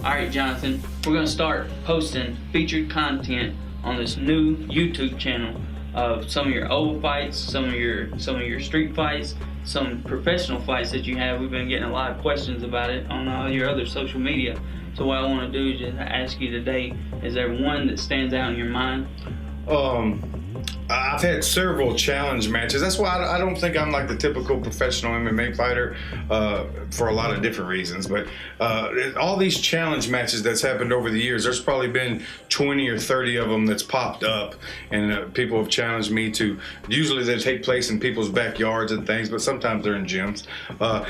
Alright, Jonathan, we're going to start posting featured content on this new YouTube channel of some of your oval fights, some of your street fights, some professional fights that you have. We've been getting a lot of questions about it on all your other social media. So what I want to do is just ask you today, is there one that stands out in your mind? I've had several challenge matches. That's why I don't think I'm like the typical professional MMA fighter for a lot of different reasons. But all these challenge matches that's happened over the years, there's probably been 20 or 30 of them that's popped up, and people have challenged me to. Usually they take place in people's backyards and things, but sometimes they're in gyms.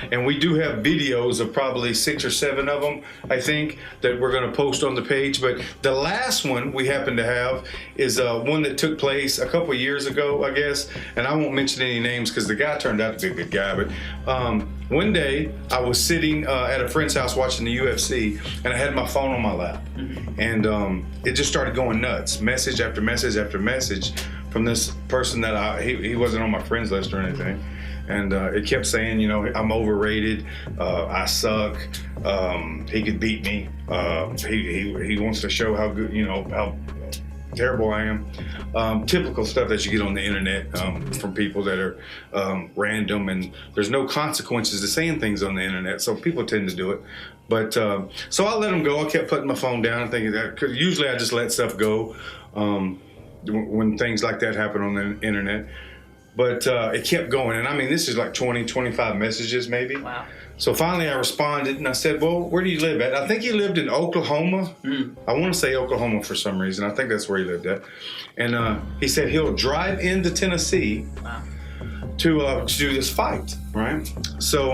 And we do have videos of probably 6 or 7 of them, I think, that we're going to post on the page. But the last one we happen to have is one that took place a couple years ago, I guess, and I won't mention any names because the guy turned out to be a good guy. But one day I was sitting at a friend's house watching the UFC, and I had my phone on my lap, and it just started going nuts. Message after message after message from this person that he wasn't on my friends list or anything, and it kept saying, you know, I'm overrated, I suck, he could beat me, he wants to show how good, you know, how terrible I am. Typical stuff that you get on the internet from people that are random, and there's no consequences to saying things on the internet, so people tend to do it. But so I let them go. I kept putting my phone down and thinking that, because usually I just let stuff go when things like that happen on the internet. But it kept going, and I mean, this is like 20, 25 messages maybe. Wow. So finally I responded, and I said, well, where do you live at? I think he lived in Oklahoma. I want to say Oklahoma for some reason. I think that's where he lived at. And he said he'll drive into Tennessee to do this fight, right? So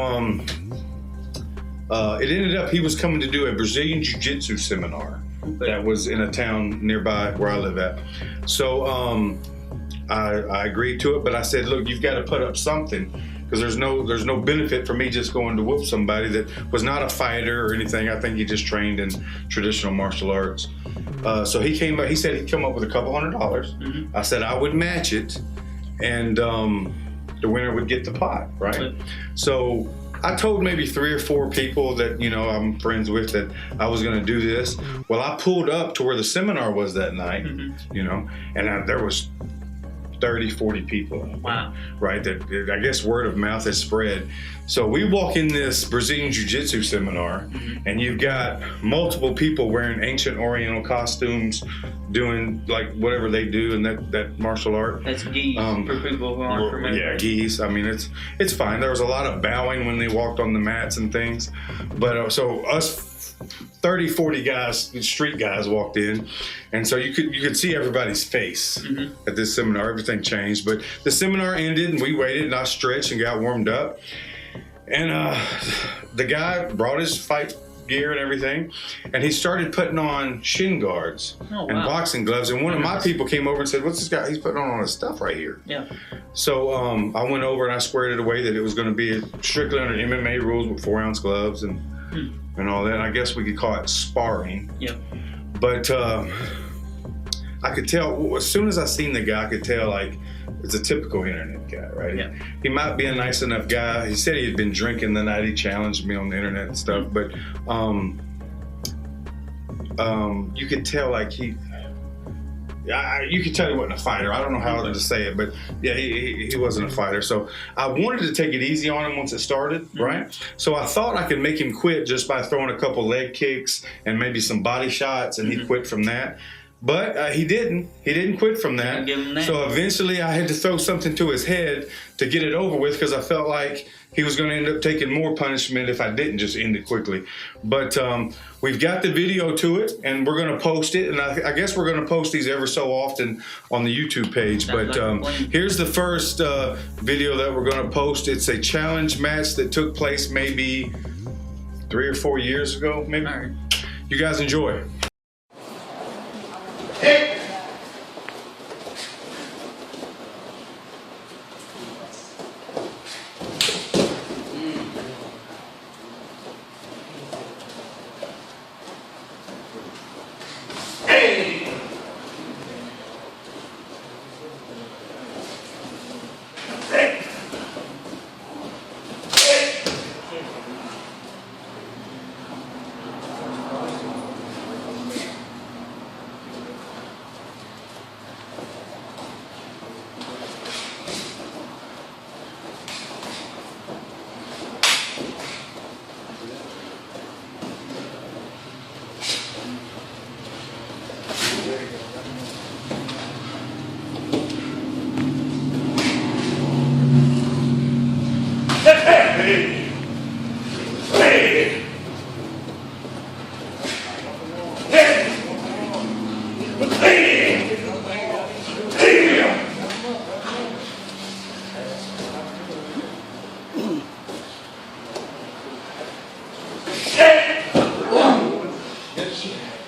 it ended up he was coming to do a Brazilian Jiu-Jitsu seminar that was in a town nearby where I live at. So I agreed to it, but I said, look, you've got to put up something, because there's no benefit for me just going to whoop somebody that was not a fighter or anything. I think he just trained in traditional martial arts. So he came up, he said he'd come up with a couple $100. I said I would match it, and the winner would get the pot, right? So I told maybe 3 or 4 people that, you know, I'm friends with, that I was going to do this. Well, I pulled up to where the seminar was that night, you know, and there was 30, 40 people. Wow. Right? That I guess word of mouth has spread. So we walk in this Brazilian Jiu-Jitsu seminar, and you've got multiple people wearing ancient Oriental costumes, doing like whatever they do in that martial art. That's gis for people who aren't familiar. Yeah, gis. I mean, it's fine. There was a lot of bowing when they walked on the mats and things. But so us 30, 40 guys, street guys, walked in, and so you could see everybody's face at this seminar. Everything changed, but the seminar ended, and we waited, and I stretched and got warmed up, and the guy brought his fight gear and everything, and he started putting on shin guards and boxing gloves, and one of my people came over and said, what's this guy, he's putting on all his stuff right here. So I went over and I squared it away that it was going to be strictly under MMA rules with 4-ounce gloves and all that. I guess we could call it sparring. But I could tell, as soon as I seen the guy, I could tell, like, it's a typical internet guy, right? He might be a nice enough guy. He said he had been drinking the night he challenged me on the internet and stuff, but you could tell, like, you could tell he wasn't a fighter. I don't know how to say it, but yeah, he wasn't a fighter. So I wanted to take it easy on him once it started, right? So I thought I could make him quit just by throwing a couple leg kicks and maybe some body shots, and he'd quit from that. But he didn't. He didn't quit from that. So eventually I had to throw something to his head to get it over with, because I felt like he was going to end up taking more punishment if I didn't just end it quickly. But we've got the video to it, and we're going to post it. And I guess we're going to post these ever so often on the YouTube page. But here's the first video that we're going to post. It's a challenge match that took place maybe 3 or 4 years ago, maybe. You guys enjoy. Yes, sir.